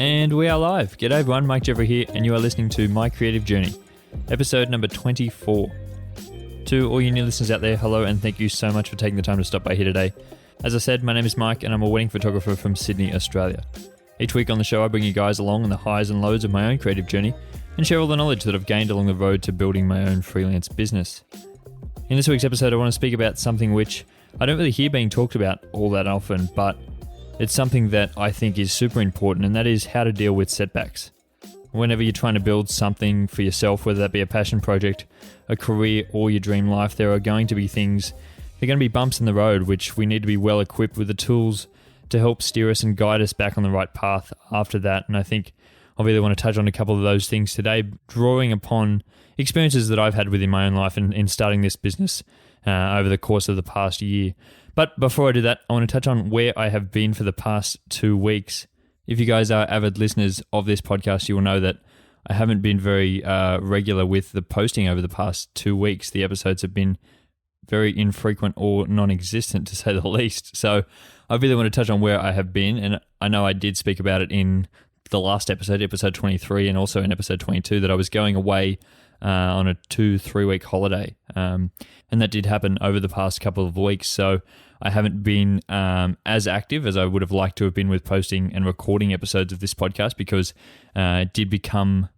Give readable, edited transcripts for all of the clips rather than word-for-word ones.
And we are live. G'day everyone, Mike Jeffrey here, and you are listening to My Creative Journey, episode number 24. To all you new listeners out there, hello, and thank you so much for taking the time to stop by here today. As I said, my name is Mike, and I'm a wedding photographer from Sydney, Australia. Each week on the show, I bring you guys along on the highs and lows of my own creative journey, and share all the knowledge that I've gained along the road to building my own freelance business. In this week's episode, I want to speak about something which I don't really hear being talked about all that often, but it's something that I think is super important, and that is how to deal with setbacks. Whenever you're trying to build something for yourself, whether that be a passion project, a career, or your dream life, there are going to be things, there are going to be bumps in the road, which we need to be well equipped with the tools to help steer us and guide us back on the right path after that. And I think I really want to touch on a couple of those things today, drawing upon experiences that I've had within my own life in starting this business over the course of the past year. But before I do that, I want to touch on where I have been for the past 2 weeks. If you guys are avid listeners of this podcast, you will know that I haven't been very regular with the posting over the past 2 weeks. The episodes have been very infrequent or non-existent, to say the least. So I really want to touch on where I have been, and I know I did speak about it in the last episode, episode 23, and also in episode 22, that I was going away on a 2-3 week holiday. And that did happen over the past couple of weeks. So I haven't been as active as I would have liked to have been with posting and recording episodes of this podcast, because it did become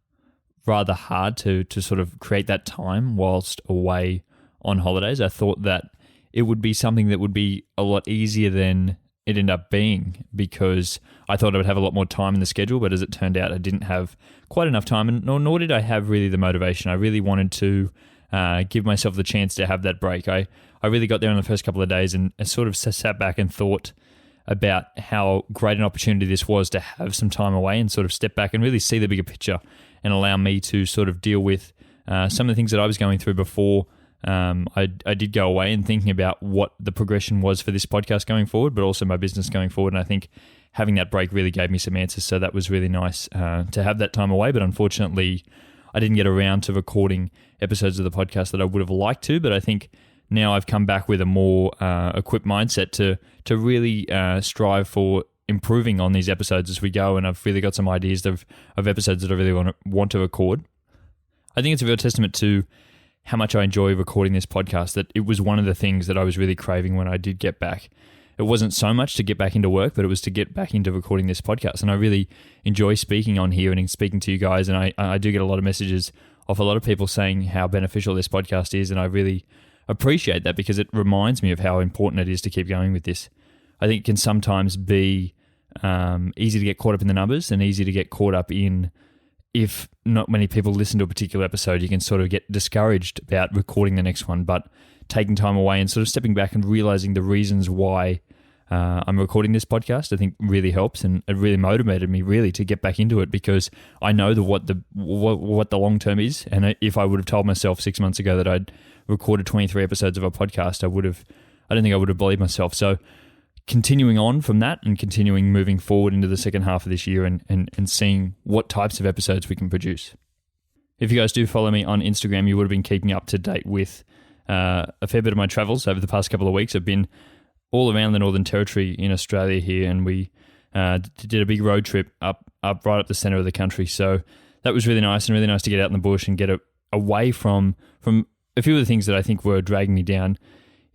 rather hard to sort of create that time whilst away on holidays. I thought that it would be something that would be a lot easier than it ended up being, because I thought I would have a lot more time in the schedule, but as it turned out, I didn't have quite enough time, and nor did I have really the motivation. I really wanted to give myself the chance to have that break. I really got there in the first couple of days and sort of sat back and thought about how great an opportunity this was to have some time away and sort of step back and really see the bigger picture and allow me to sort of deal with some of the things that I was going through before I did go away, and thinking about what the progression was for this podcast going forward, but also my business going forward. And I think having that break really gave me some answers. So that was really nice to have that time away. But unfortunately, I didn't get around to recording episodes of the podcast that I would have liked to. But I think now I've come back with a more equipped mindset to really strive for improving on these episodes as we go. And I've really got some ideas of episodes that I really want to record. I think it's a real testament to how much I enjoy recording this podcast, that it was one of the things that I was really craving when I did get back. It wasn't so much to get back into work, but it was to get back into recording this podcast. And I really enjoy speaking on here and speaking to you guys. And I do get a lot of messages off a lot of people saying how beneficial this podcast is. And I really appreciate that, because it reminds me of how important it is to keep going with this. I think it can sometimes be easy to get caught up in the numbers, and easy to get caught up in, if not many people listen to a particular episode, you can sort of get discouraged about recording the next one. But taking time away and sort of stepping back and realizing the reasons why I'm recording this podcast, I think really helps, and it really motivated me really to get back into it, because I know what the long term is. And if I would have told myself 6 months ago that I'd recorded 23 episodes of a podcast, I don't think I would have believed myself. So continuing on from that and moving forward into the second half of this year and seeing what types of episodes we can produce. If you guys do follow me on Instagram, you would have been keeping up to date with a fair bit of my travels over the past couple of weeks. I've been all around the Northern Territory in Australia here, and we did a big road trip up right up the centre of the country. So that was really nice, and really nice to get out in the bush and get away from a few of the things that I think were dragging me down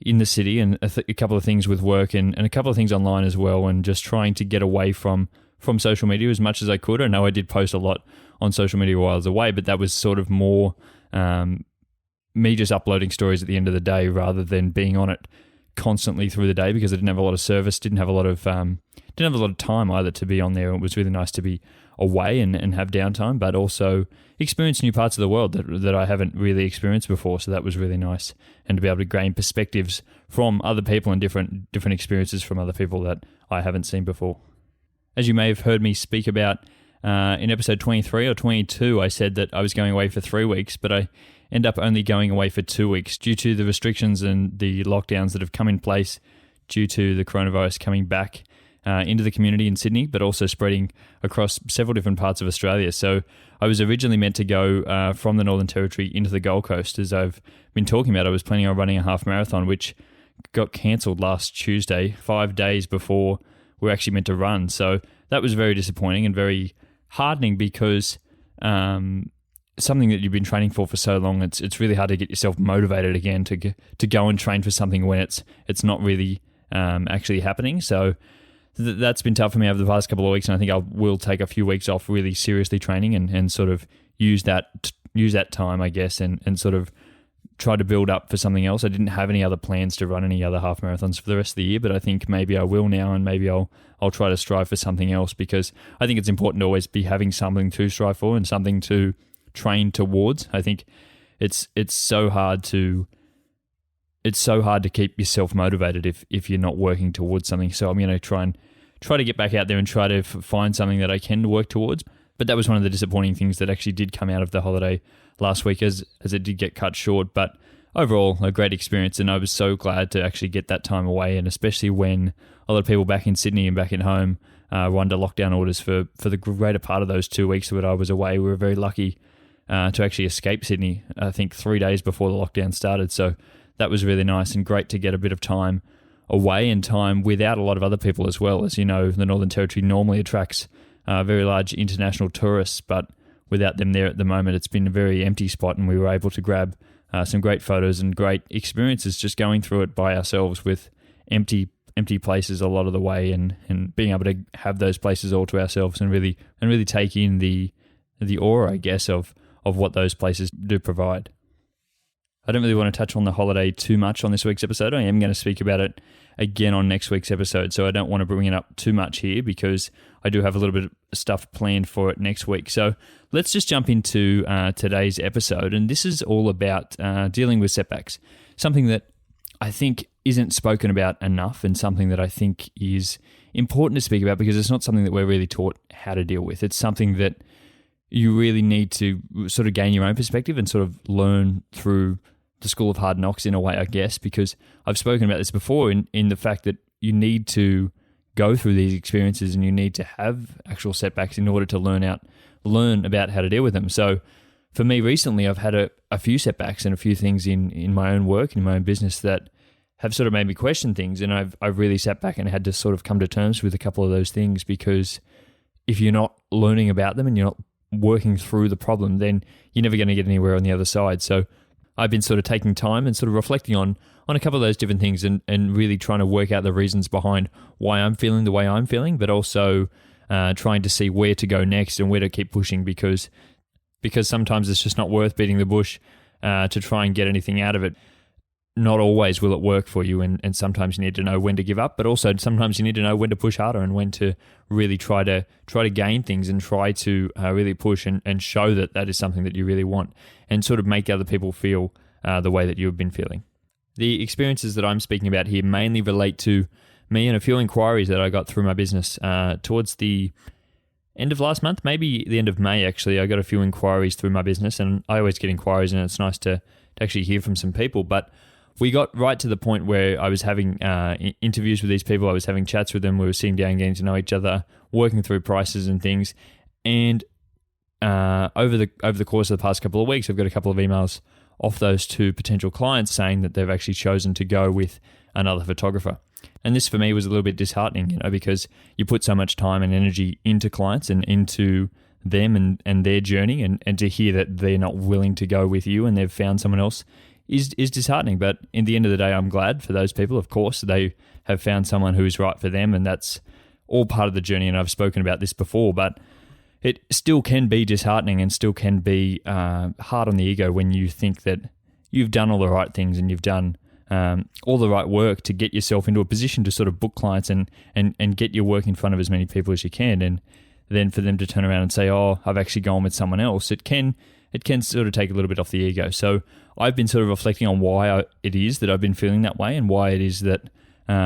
in the city, and a couple of things with work and a couple of things online as well, and just trying to get away from social media as much as I could. I know I did post a lot on social media while I was away, but that was sort of more me just uploading stories at the end of the day rather than being on it constantly through the day, because I didn't have a lot of service, didn't have a lot of time either to be on there. It was really nice to be away and have downtime, but also experience new parts of the world that I haven't really experienced before. So that was really nice, and to be able to gain perspectives from other people and different experiences from other people that I haven't seen before. As you may have heard me speak about in episode 23 or 22, I said that I was going away for 3 weeks, but I end up only going away for 2 weeks due to the restrictions and the lockdowns that have come in place due to the coronavirus coming back into the community in Sydney, but also spreading across several different parts of Australia. So I was originally meant to go from the Northern Territory into the Gold Coast. As I've been talking about, I was planning on running a half marathon, which got cancelled last Tuesday, 5 days before we're actually meant to run. So that was very disappointing and very hardening because something that you've been training for so long, it's really hard to get yourself motivated again to go and train for something when it's not really actually happening. So that's been tough for me over the past couple of weeks, and I think I will take a few weeks off really seriously training and sort of use that time, I guess, and sort of try to build up for something else. I didn't have any other plans to run any other half marathons for the rest of the year, but I think maybe I will now, and maybe I'll try to strive for something else, because I think it's important to always be having something to strive for and something to train towards. I think it's so hard to keep yourself motivated if you're not working towards something. So I'm going to try to get back out there and try to find something that I can work towards. But that was one of the disappointing things that actually did come out of the holiday last week, as it did get cut short. But overall, a great experience, and I was so glad to actually get that time away, and especially when a lot of people back in Sydney and back at home were under lockdown orders for the greater part of those 2 weeks that I was away. We were very lucky to actually escape Sydney, I think 3 days before the lockdown started. So that was really nice and great to get a bit of time away and time without a lot of other people as well. As you know, the Northern Territory normally attracts very large international tourists, but without them there at the moment, it's been a very empty spot, and we were able to grab some great photos and great experiences just going through it by ourselves with empty places a lot of the way, and being able to have those places all to ourselves and really take in the aura, I guess, of what those places do provide. I don't really want to touch on the holiday too much on this week's episode. I am going to speak about it again on next week's episode, so I don't want to bring it up too much here because I do have a little bit of stuff planned for it next week. So let's just jump into today's episode, and this is all about dealing with setbacks, something that I think isn't spoken about enough, and something that I think is important to speak about because it's not something that we're really taught how to deal with. It's something that you really need to sort of gain your own perspective and sort of learn through the school of hard knocks in a way, I guess, because I've spoken about this before in the fact that you need to go through these experiences and you need to have actual setbacks in order to learn about how to deal with them. So for me recently, I've had a few setbacks and a few things in my own work and in my own business that have sort of made me question things, and I've really sat back and had to sort of come to terms with a couple of those things, because if you're not learning about them and you're not working through the problem, then you're never going to get anywhere on the other side. So I've been sort of taking time and sort of reflecting on a couple of those different things and really trying to work out the reasons behind why I'm feeling the way I'm feeling, but also trying to see where to go next and where to keep pushing, because sometimes it's just not worth beating the bush to try and get anything out of it. Not always will it work for you, and sometimes you need to know when to give up, but also sometimes you need to know when to push harder and when to really try to gain things and try to really push and show that is something that you really want, and sort of make other people feel the way that you have been feeling. The experiences that I'm speaking about here mainly relate to me and a few inquiries that I got through my business towards the end of last month, maybe the end of May actually. I got a few inquiries through my business, and I always get inquiries, and it's nice to actually hear from some people, but we got right to the point where I was having interviews with these people. I was having chats with them. We were sitting down, getting to know each other, working through prices and things. And over the course of the past couple of weeks, I've got a couple of emails off those two potential clients saying that they've actually chosen to go with another photographer. And this for me was a little bit disheartening, because you put so much time and energy into clients and into them and their journey, and to hear that they're not willing to go with you and they've found someone else is disheartening. But in the end of the day, I'm glad for those people. Of course, they have found someone who is right for them, and that's all part of the journey. And I've spoken about this before, but it still can be disheartening and still can be hard on the ego when you think that you've done all the right things and you've done all the right work to get yourself into a position to sort of book clients and get your work in front of as many people as you can. And then for them to turn around and say, oh, I've actually gone with someone else, it can sort of take a little bit off the ego. So I've been sort of reflecting on why it is that I've been feeling that way, and why it is that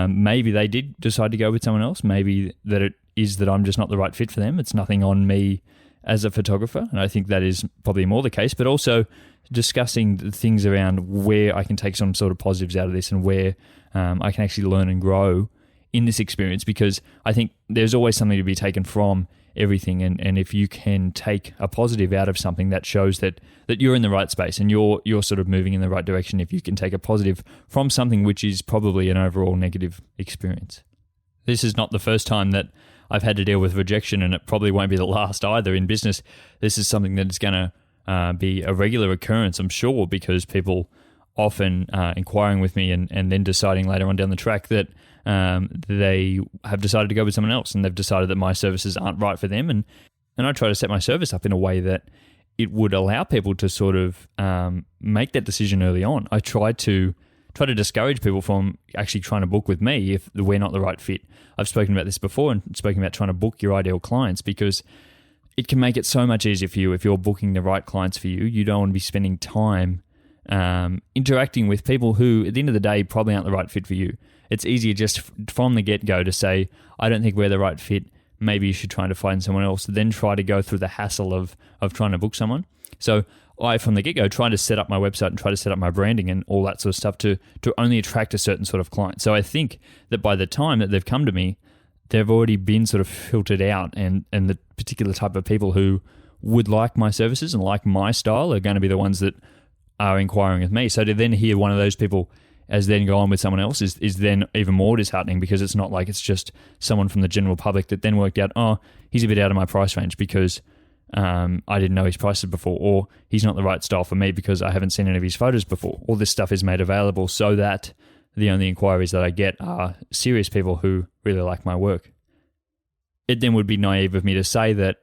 maybe they did decide to go with someone else. Maybe that it is that I'm just not the right fit for them. It's nothing on me as a photographer, and I think that is probably more the case, but also discussing the things around where I can take some sort of positives out of this, and where I can actually learn and grow in this experience, because I think there's always something to be taken from everything, and if you can take a positive out of something, that shows that you're in the right space and you're sort of moving in the right direction. If you can take a positive from something which is probably an overall negative experience. This is not the first time that I've had to deal with rejection, and it probably won't be the last either in business. This is something that is going to be a regular occurrence, I'm sure, because people often inquiring with me and then deciding later on down the track that they have decided to go with someone else, and they've decided that my services aren't right for them. And I try to set my service up in a way that it would allow people to sort of make that decision early on. I try to discourage people from actually trying to book with me if we're not the right fit. I've spoken about this before and spoken about trying to book your ideal clients, because it can make it so much easier for you if you're booking the right clients for you. You don't want to be spending time interacting with people who, at the end of the day, probably aren't the right fit for you. It's easier just from the get-go to say, I don't think we're the right fit. Maybe you should try to find someone else, then try to go through the hassle of trying to book someone. So I, from the get-go, try to set up my website and try to set up my branding and all that sort of stuff to only attract a certain sort of client. So I think that by the time that they've come to me, they've already been sort of filtered out, and the particular type of people who would like my services and like my style are going to be the ones that are inquiring with me. So to then hear one of those people as then go on with someone else is then even more disheartening, because it's not like it's just someone from the general public that then worked out, oh, he's a bit out of my price range because I didn't know his prices before, or he's not the right style for me because I haven't seen any of his photos before. All this stuff is made available so that the only inquiries that I get are serious people who really like my work. It then would be naive of me to say that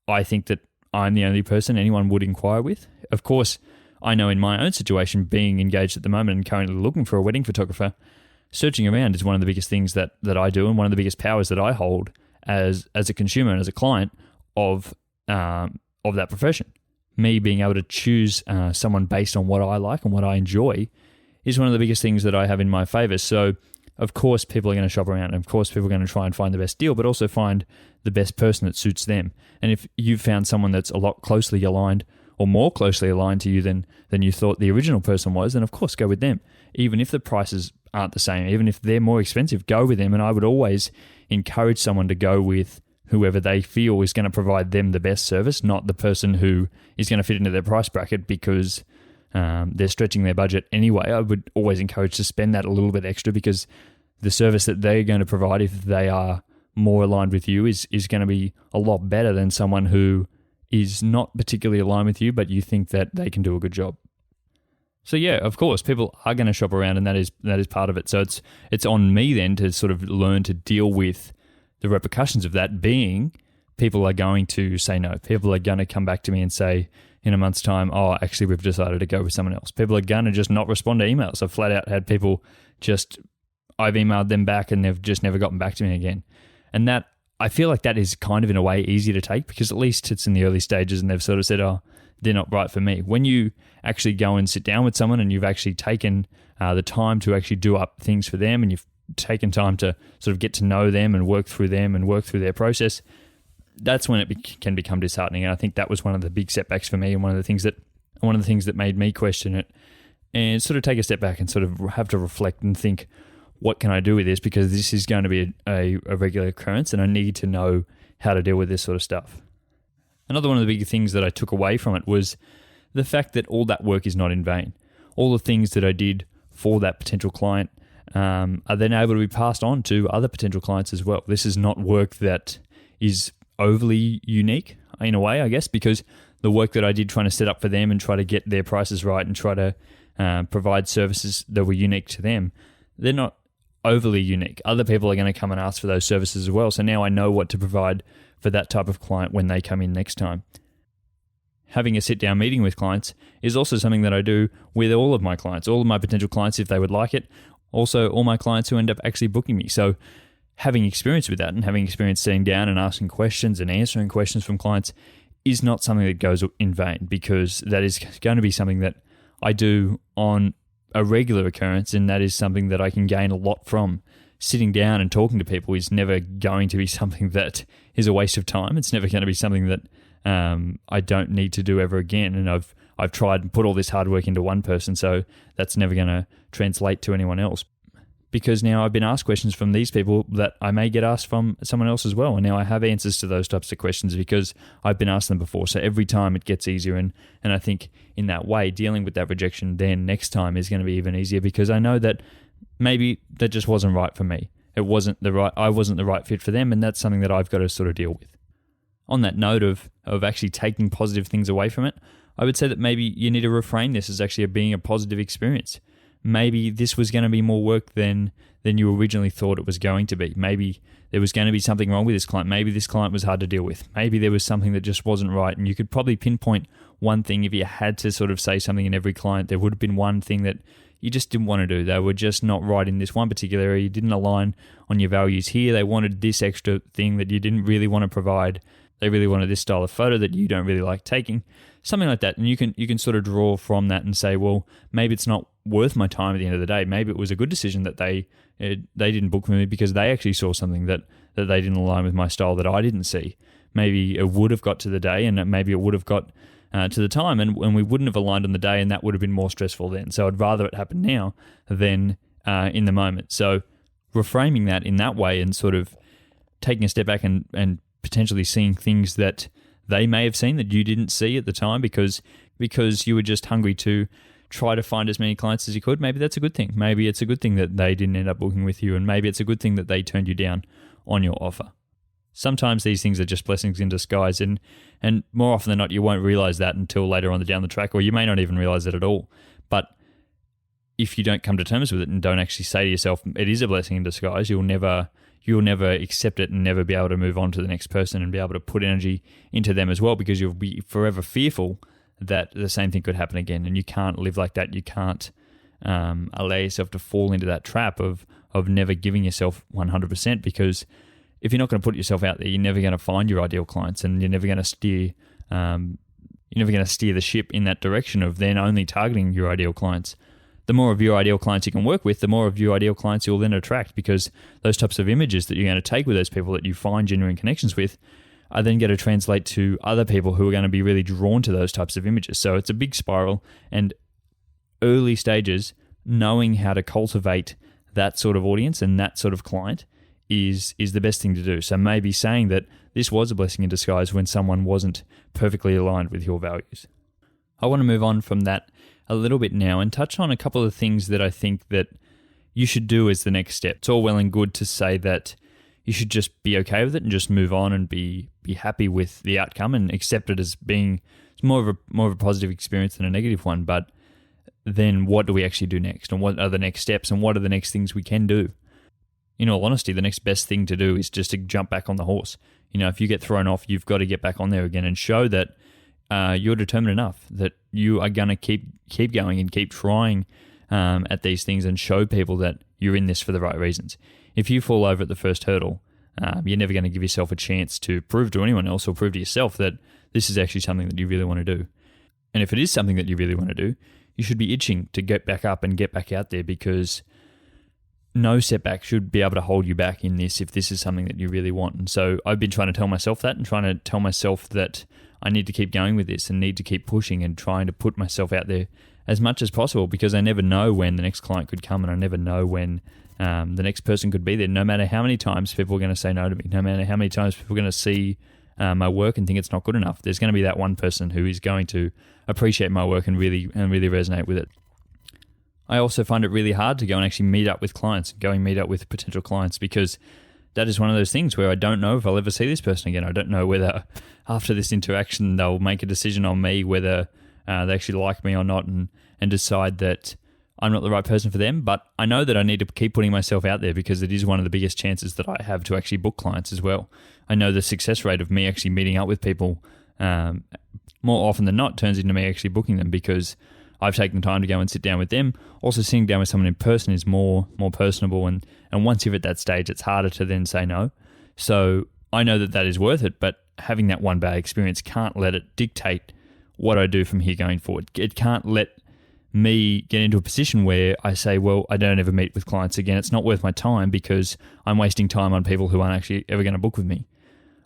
I think that I'm the only person anyone would inquire with. Of course, I know in my own situation, being engaged at the moment and currently looking for a wedding photographer, searching around is one of the biggest things that I do, and one of the biggest powers that I hold as a consumer and as a client of that profession. Me being able to choose someone based on what I like and what I enjoy is one of the biggest things that I have in my favor. So, of course, people are going to shop around, and of course, people are going to try and find the best deal, but also find the best person that suits them. And if you've found someone that's a lot closely aligned or more closely aligned to you than you thought the original person was, then of course go with them. Even if the prices aren't the same, even if they're more expensive, go with them. And I would always encourage someone to go with whoever they feel is going to provide them the best service, not the person who is going to fit into their price bracket because they're stretching their budget anyway. I would always encourage to spend that a little bit extra, because the service that they're going to provide, if they are more aligned with you, is going to be a lot better than someone who is not particularly aligned with you, but you think that they can do a good job. So yeah, of course, people are going to shop around, and that is part of it. So it's on me then to sort of learn to deal with the repercussions of that, being people are going to say no. People are going to come back to me and say in a month's time, oh, actually, we've decided to go with someone else. People are going to just not respond to emails. I've flat out had people I've emailed them back and they've just never gotten back to me again. And that, I feel like that is kind of in a way easy to take, because at least it's in the early stages and they've sort of said, oh, they're not right for me. When you actually go and sit down with someone and you've actually taken the time to actually do up things for them, and you've taken time to sort of get to know them and work through their process, that's when it can become disheartening. And I think that was one of the big setbacks for me, and one of the things that made me question it and sort of take a step back and sort of have to reflect and think, what can I do with this? Because this is going to be a regular occurrence, and I need to know how to deal with this sort of stuff. Another one of the big things that I took away from it was the fact that all that work is not in vain. All the things that I did for that potential client are then able to be passed on to other potential clients as well. This is not work that is overly unique in a way, I guess, because the work that I did trying to set up for them and try to get their prices right and try to provide services that were unique to them, they're not overly unique. Other people are going to come and ask for those services as well. So now I know what to provide for that type of client when they come in next time. Having a sit-down meeting with clients is also something that I do with all of my clients, all of my potential clients if they would like it. Also, all my clients who end up actually booking me. So having experience with that and having experience sitting down and asking questions and answering questions from clients is not something that goes in vain, because that is going to be something that I do on a regular occurrence, and that is something that I can gain a lot from. Sitting down and talking to people is never going to be something that is a waste of time. It's never going to be something that I don't need to do ever again. And I've tried and put all this hard work into one person, so that's never going to translate to anyone else. Because now I've been asked questions from these people that I may get asked from someone else as well. And now I have answers to those types of questions because I've been asked them before. So every time it gets easier. And I think in that way, dealing with that rejection then next time is going to be even easier, because I know that maybe that just wasn't right for me. I wasn't the right fit for them, and that's something that I've got to sort of deal with. On that note of actually taking positive things away from it, I would say that maybe you need to reframe this as actually being a positive experience. Maybe this was going to be more work than you originally thought it was going to be. Maybe there was going to be something wrong with this client. Maybe this client was hard to deal with. Maybe there was something that just wasn't right, and you could probably pinpoint one thing. If you had to sort of say something in every client, there would have been one thing that you just didn't want to do. They were just not right in this one particular area. You didn't align on your values here. They wanted this extra thing that you didn't really want to provide. They really wanted this style of photo that you don't really like taking. Something like that. And you can sort of draw from that and say, well, maybe it's not worth my time at the end of the day. Maybe it was a good decision that they didn't book with me because they actually saw something that they didn't align with my style that I didn't see. Maybe it would have got to the day, and maybe it would have got to the time, and we wouldn't have aligned on the day, and that would have been more stressful then. So I'd rather it happen now than in the moment. So reframing that in that way and sort of taking a step back and potentially seeing things that they may have seen that you didn't see at the time because you were just hungry to try to find as many clients as you could. Maybe that's a good thing. Maybe it's a good thing that they didn't end up booking with you, and maybe it's a good thing that they turned you down on your offer. Sometimes these things are just blessings in disguise, and more often than not, you won't realize that until later on down the track, or you may not even realize it at all. But if you don't come to terms with it and don't actually say to yourself, it is a blessing in disguise, you'll never accept it and never be able to move on to the next person and be able to put energy into them as well, because you'll be forever fearful that the same thing could happen again. And you can't live like that. You can't allow yourself to fall into that trap of never giving yourself 100%, because if you're not going to put yourself out there, you're never going to find your ideal clients, and you're never going to steer the ship in that direction of then only targeting your ideal clients. The more of your ideal clients you can work with, the more of your ideal clients you'll then attract, because those types of images that you're going to take with those people that you find genuine connections with are then going to translate to other people who are going to be really drawn to those types of images. So it's a big spiral, and early stages, knowing how to cultivate that sort of audience and that sort of client is the best thing to do. So maybe saying that this was a blessing in disguise when someone wasn't perfectly aligned with your values. I want to move on from that a little bit now and touch on a couple of things that I think that you should do as the next step. It's all well and good to say that you should just be okay with it and just move on and be happy with the outcome and accept it as being more of a positive experience than a negative one. But then what do we actually do next? And what are the next steps? And what are the next things we can do? In all honesty, the next best thing to do is just to jump back on the horse. If you get thrown off, you've got to get back on there again and show that you're determined enough, that you are going to keep going and keep trying at these things, and show people that you're in this for the right reasons. If you fall over at the first hurdle, you're never going to give yourself a chance to prove to anyone else or prove to yourself that this is actually something that you really want to do. And if it is something that you really want to do, you should be itching to get back up and get back out there, because no setback should be able to hold you back in this if this is something that you really want. And so I've been trying to tell myself that, and trying to tell myself that I need to keep going with this and need to keep pushing and trying to put myself out there as much as possible, because I never know when the next client could come, and I never know when the next person could be there. No matter how many times people are going to say no to me, no matter how many times people are going to see my work and think it's not good enough, there's going to be that one person who is going to appreciate my work and really resonate with it. I also find it really hard to go and actually meet up with clients, meet up with potential clients, because that is one of those things where I don't know if I'll ever see this person again. I don't know whether after this interaction they'll make a decision on me, whether they actually like me or not, and decide that I'm not the right person for them. But I know that I need to keep putting myself out there, because it is one of the biggest chances that I have to actually book clients as well. I know the success rate of me actually meeting up with people more often than not turns into me actually booking them, because I've taken the time to go and sit down with them. Also, sitting down with someone in person is more personable, and once you're at that stage, it's harder to then say no. So I know that is worth it, but having that one bad experience can't let it dictate what I do from here going forward. It can't let me get into a position where I say, well, I don't ever meet with clients again. It's not worth my time because I'm wasting time on people who aren't actually ever going to book with me.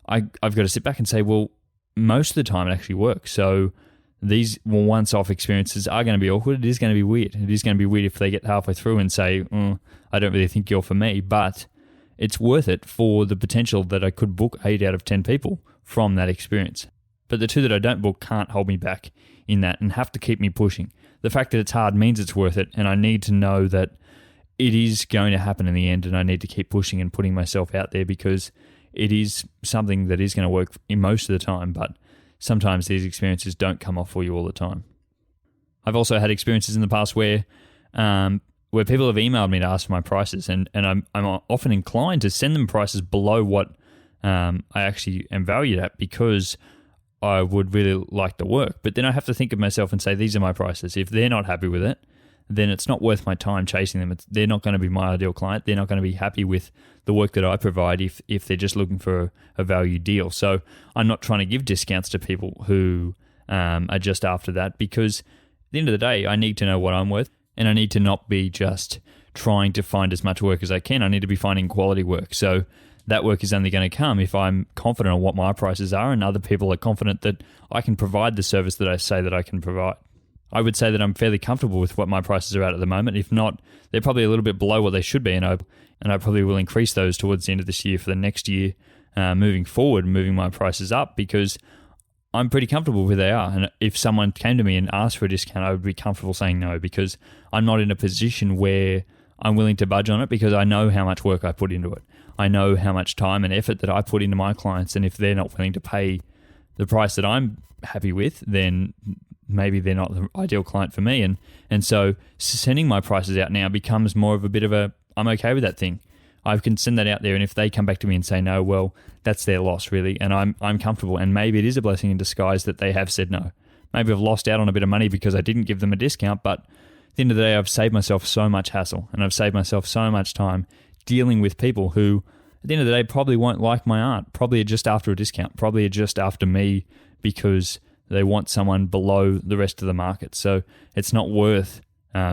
I've got to sit back and say, well, most of the time it actually works. So these once-off experiences are going to be awkward. It is going to be weird. It is going to be weird if they get halfway through and say, I don't really think you're for me, but it's worth it for the potential that I could book 8 out of 10 people from that experience. But the 2 that I don't book can't hold me back in that and have to keep me pushing. The fact that it's hard means it's worth it, and I need to know that it is going to happen in the end, and I need to keep pushing and putting myself out there because it is something that is going to work in most of the time, but sometimes these experiences don't come off for you all the time. I've also had experiences in the past where people have emailed me to ask for my prices, and I'm often inclined to send them prices below what I actually am valued at because I would really like the work. But then I have to think of myself and say, these are my prices. If they're not happy with it, then it's not worth my time chasing them. They're not going to be my ideal client. They're not going to be happy with the work that I provide if they're just looking for a value deal. So I'm not trying to give discounts to people who are just after that, because at the end of the day, I need to know what I'm worth, and I need to not be just trying to find as much work as I can. I need to be finding quality work. So that work is only going to come if I'm confident on what my prices are and other people are confident that I can provide the service that I say that I can provide. I would say that I'm fairly comfortable with what my prices are at the moment. If not, they're probably a little bit below what they should be, and I probably will increase those towards the end of this year for the next year, moving forward, moving my prices up, because I'm pretty comfortable where they are. And if someone came to me and asked for a discount, I would be comfortable saying no, because I'm not in a position where I'm willing to budge on it, because I know how much work I put into it. I know how much time and effort that I put into my clients, and if they're not willing to pay the price that I'm happy with, then maybe they're not the ideal client for me. And so sending my prices out now becomes more of a bit of a, I'm okay with that thing. I can send that out there, and if they come back to me and say no, well, that's their loss, really, and I'm comfortable. And maybe it is a blessing in disguise that they have said no. Maybe I've lost out on a bit of money because I didn't give them a discount, but at the end of the day, I've saved myself so much hassle, and I've saved myself so much time dealing with people who, at the end of the day, probably won't like my art, probably are just after a discount, probably are just after me because they want someone below the rest of the market. So it's not worth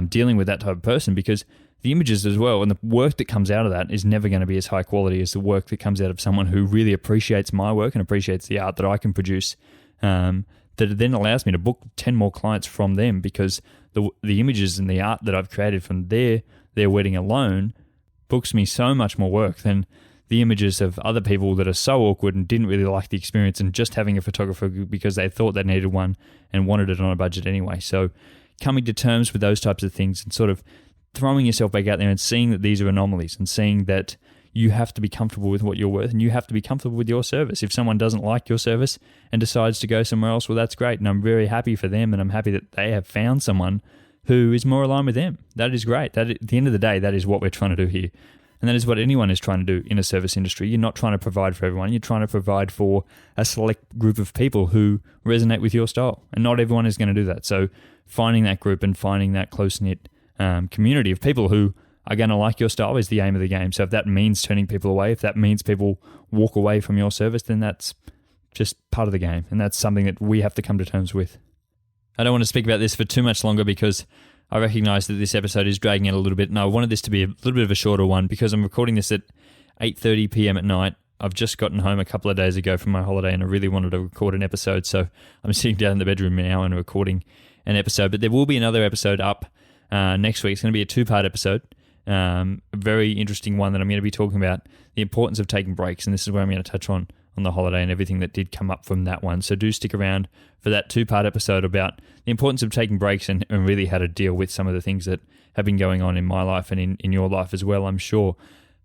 dealing with that type of person, because the images as well and the work that comes out of that is never going to be as high quality as the work that comes out of someone who really appreciates my work and appreciates the art that I can produce, that then allows me to book 10 more clients from them, because the images and the art that I've created from their wedding alone books me so much more work than the images of other people that are so awkward and didn't really like the experience and just having a photographer because they thought they needed one and wanted it on a budget anyway. So coming to terms with those types of things and sort of throwing yourself back out there and seeing that these are anomalies, and seeing that you have to be comfortable with what you're worth, and you have to be comfortable with your service. If someone doesn't like your service and decides to go somewhere else, well, that's great, and I'm very happy for them, and I'm happy that they have found someone who is more aligned with them. That is great. That, at the end of the day, that is what we're trying to do here. And that is what anyone is trying to do in a service industry. You're not trying to provide for everyone. You're trying to provide for a select group of people who resonate with your style. And not everyone is going to do that. So finding that group and finding that close-knit community of people who are going to like your style is the aim of the game. So if that means turning people away, if that means people walk away from your service, then that's just part of the game. And that's something that we have to come to terms with. I don't want to speak about this for too much longer, because I recognize that this episode is dragging out a little bit, and I wanted this to be a little bit of a shorter one because I'm recording this at 8:30 p.m. at night. I've just gotten home a couple of days ago from my holiday, and I really wanted to record an episode, so I'm sitting down in the bedroom now and recording an episode. But there will be another episode up next week. It's going to be a 2-part episode, a very interesting one that I'm going to be talking about the importance of taking breaks, and this is where I'm going to touch on the holiday and everything that did come up from that one. So do stick around for that 2-part episode about the importance of taking breaks and really how to deal with some of the things that have been going on in my life and in your life as well, I'm sure.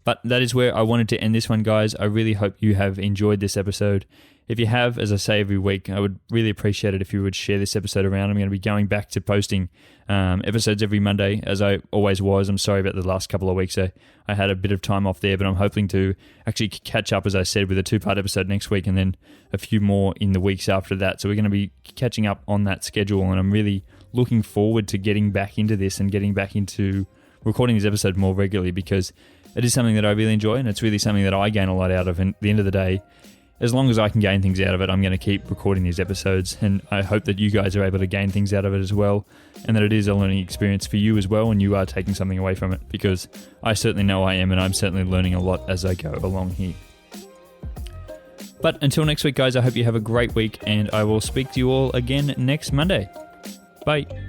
But that is where I wanted to end this one, guys. I really hope you have enjoyed this episode. If you have, as I say every week, I would really appreciate it if you would share this episode around. I'm going to be going back to posting episodes every Monday, as I always was. I'm sorry about the last couple of weeks. I had a bit of time off there, but I'm hoping to actually catch up, as I said, with a 2-part episode next week and then a few more in the weeks after that. So we're going to be catching up on that schedule, and I'm really looking forward to getting back into this and getting back into recording these episodes more regularly, because it is something that I really enjoy, and it's really something that I gain a lot out of. And at the end of the day, as long as I can gain things out of it, I'm going to keep recording these episodes, and I hope that you guys are able to gain things out of it as well, and that it is a learning experience for you as well, and you are taking something away from it, because I certainly know I am, and I'm certainly learning a lot as I go along here. But until next week, guys, I hope you have a great week, and I will speak to you all again next Monday. Bye.